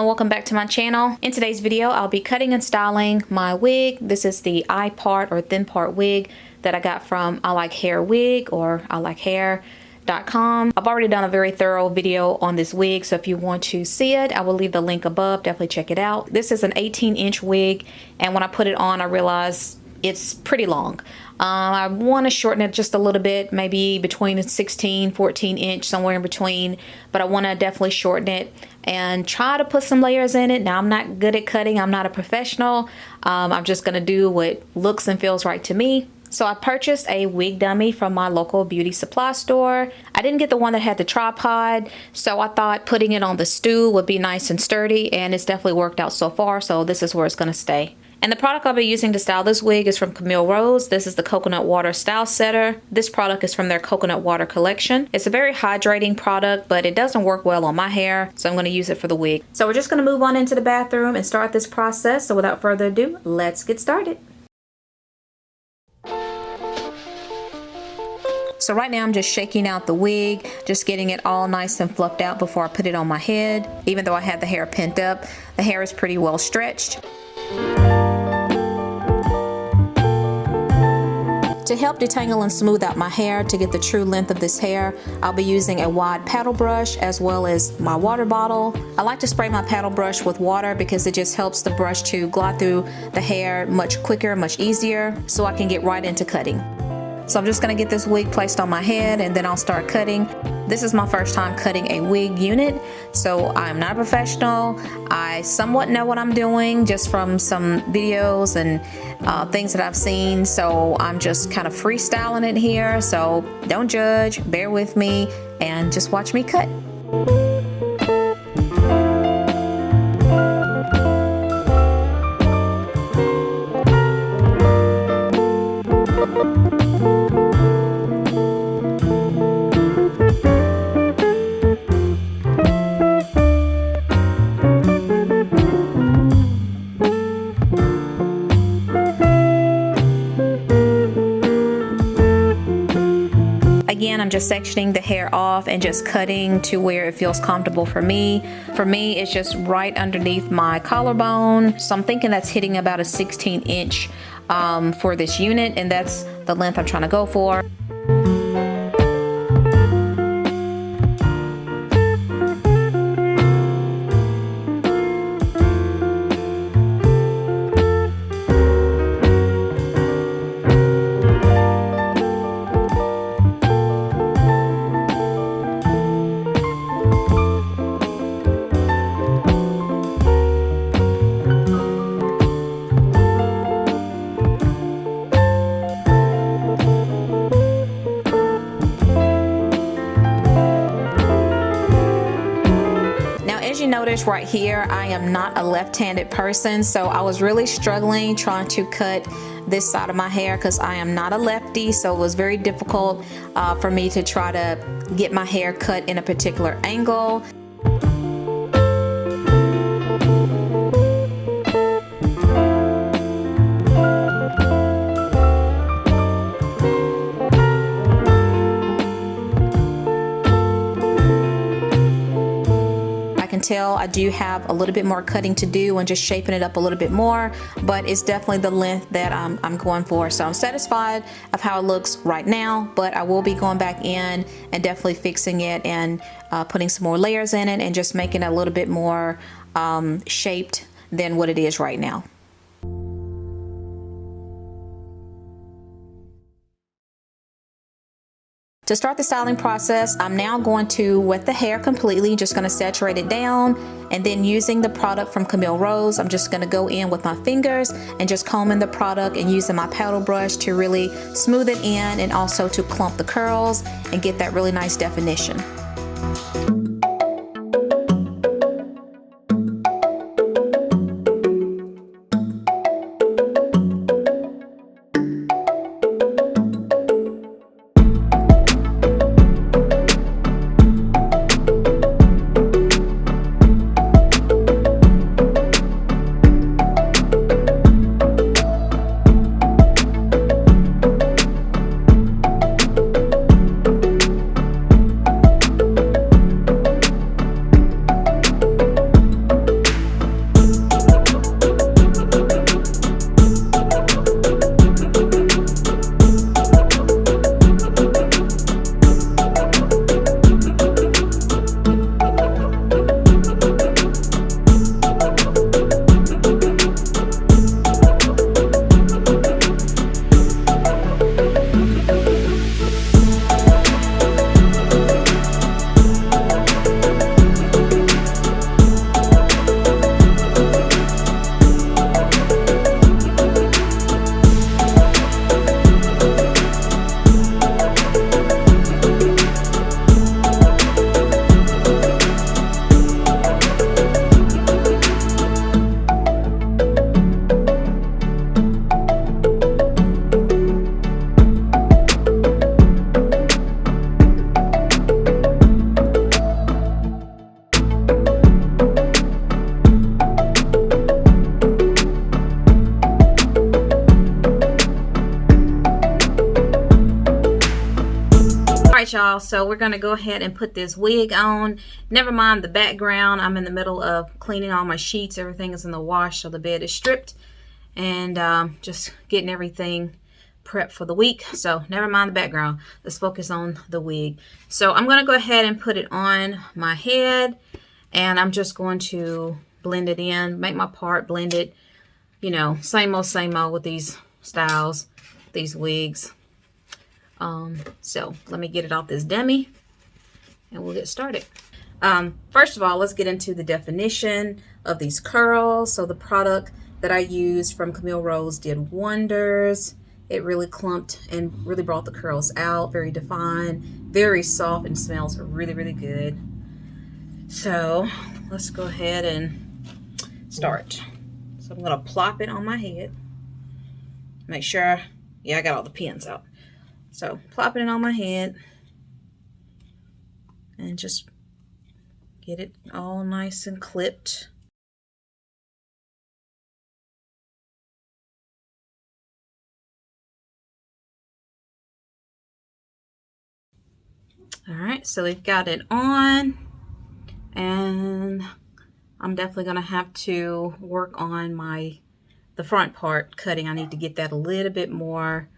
welcome back to my channel. In today's video, I'll be cutting and styling my wig. This is the eye part or thin part wig that I got from I Like Hair Wig or ILikeHair.com. I've already done a very thorough video on this wig, so if you want to see it, I will leave the link above. Definitely check it out. This is an 18-inch wig, and when I put it on, I realized it's pretty long. I want to shorten it just a little bit, maybe between 16, 14 inch, somewhere in between, but I want to definitely shorten it and try to put some layers in it. Now, I'm not good at cutting. I'm not a professional. I'm just going to do what looks and feels right to me. So I purchased a wig dummy from my local beauty supply store. I didn't get the one that had the tripod, so I thought putting it on the stool would be nice and sturdy, and it's definitely worked out so far, so this is where it's going to stay. And the product I'll be using to style this wig is from Camille Rose. This is the Coconut Water Style Setter. This product is from their Coconut Water collection. It's a very hydrating product, but it doesn't work well on my hair, so I'm going to use it for the wig. So we're just going to move on into the bathroom and start this process. So without further ado, let's get started. So right now I'm just shaking out the wig, just getting it all nice and fluffed out before I put it on my head. Even though I had the hair pent up, the hair is pretty well stretched. To help detangle and smooth out my hair to get the true length of this hair, I'll be using a wide paddle brush as well as my water bottle. I like to spray my paddle brush with water because it just helps the brush to glide through the hair much quicker, much easier, so I can get right into cutting. So I'm just going to get this wig placed on my head and then I'll start cutting. This is my first time cutting a wig unit, so I'm not a professional. I somewhat know what I'm doing just from some videos and things that I've seen, so I'm just kind of freestyling it here. So don't judge, bear with me, and just watch me cut. Again, I'm just sectioning the hair off and just cutting to where it feels comfortable for me. For me, it's just right underneath my collarbone. So I'm thinking that's hitting about a 16-inch for this unit, and that's the length I'm trying to go for. Notice right here, I am not a left-handed person, so I was really struggling trying to cut this side of my hair because I am not a lefty, so it was very difficult for me to try to get my hair cut in a particular angle. Tell I do have a little bit more cutting to do and just shaping it up a little bit more, but it's definitely the length that I'm going for. So I'm satisfied of how it looks right now, but I will be going back in and definitely fixing it and putting some more layers in it and just making it a little bit more shaped than what it is right now. To start the styling process, I'm now going to wet the hair completely, just going to saturate it down, and then using the product from Camille Rose, I'm just going to go in with my fingers and just comb in the product and using my paddle brush to really smooth it in and also to clump the curls and get that really nice definition. right, y'all, so we're gonna go ahead and put this wig on. Never mind the background. I'm in the middle of cleaning all my sheets. Everything is in the wash, so the bed is stripped, and just getting everything prepped for the week. So never mind the background. Let's focus on the wig. So I'm gonna go ahead and put it on my head, and I'm just going to blend it in, make my part, blend it, you know, same old with these styles, these wigs. So let me get it off this dummy and we'll get started. First of all, let's get into the definition of these curls. So the product that I used from Camille Rose did wonders. It really clumped and really brought the curls out, very defined, very soft, and smells really, really good. So let's go ahead and start. So I'm gonna plop it on my head. Make sure, yeah, I got all the pins out. So plopping it on my head and just get it all nice and clipped. All right, so we've got it on, and I'm definitely gonna have to work on the front part cutting. I need to get that a little bit more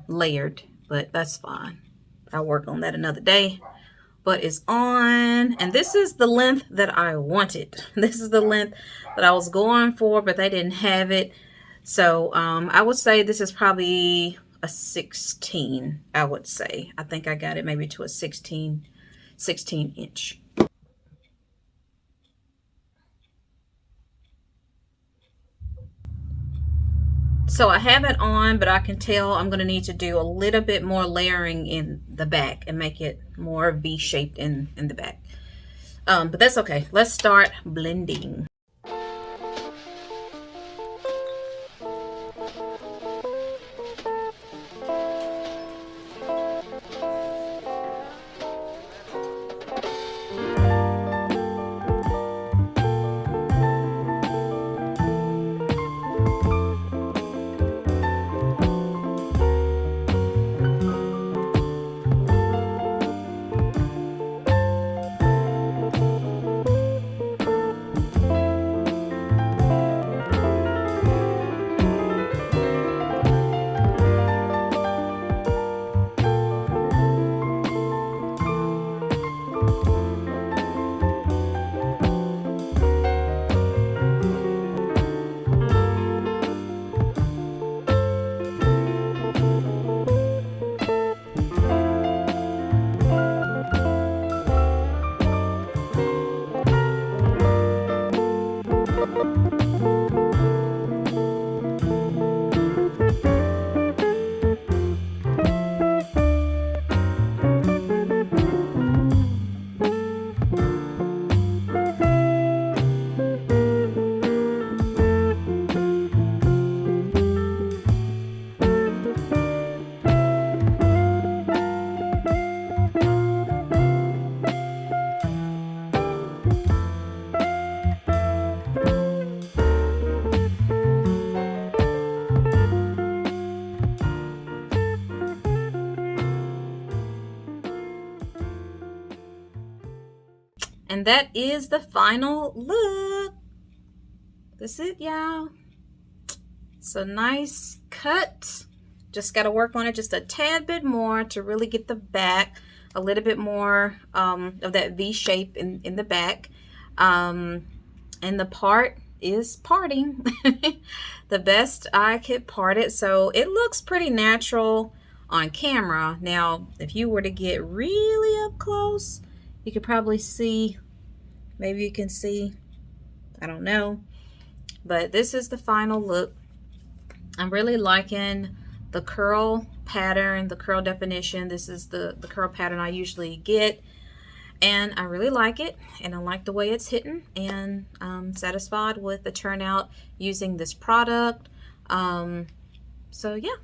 layered, but that's fine. I'll work on that another day. But it's on, and this is the length that I wanted. This is the length that I was going for, but they didn't have it. So I would say this is probably a 16, I would say. I think I got it maybe to a 16 inch. So I have it on, but I can tell I'm going to need to do a little bit more layering in the back and make it more V-shaped in the back. But that's okay. Let's start blending. And that is the final look. That's it, y'all. So nice cut. Just got to work on it just a tad bit more to really get the back a little bit more of that V shape in the back. And the part is parting the best I could part it. So it looks pretty natural on camera. Now, if you were to get really up close, you could probably see, maybe you can see, I don't know. But this is the final look. I'm really liking the curl pattern, the curl definition. This is the curl pattern I usually get. And I really like it. And I like the way it's hitting. And I'm satisfied with the turnout using this product. So yeah.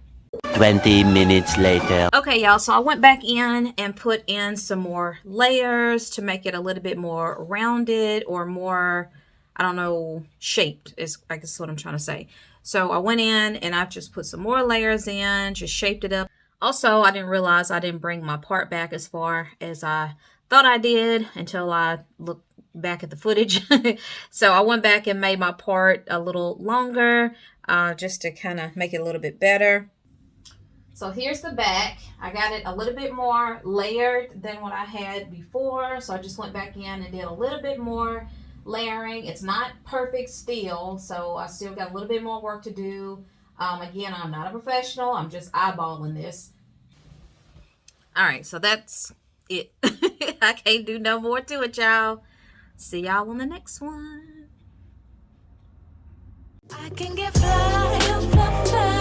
20 minutes later. Okay, y'all, so I went back in and put in some more layers to make it a little bit more rounded or more, I don't know, shaped is I guess what I'm trying to say. So I went in and I just put some more layers in, just shaped it up Also, I didn't realize I didn't bring my part back as far as I thought I did until I looked back at the footage. So I went back and made my part a little longer just to kind of make it a little bit better. So here's the back. I got it a little bit more layered than what I had before. So I just went back in and did a little bit more layering. It's not perfect still, so I still got a little bit more work to do. Again, I'm not a professional. I'm just eyeballing this. All right, so that's it. I can't do no more to it, y'all. See y'all on the next one. I can get fly, fly, fly.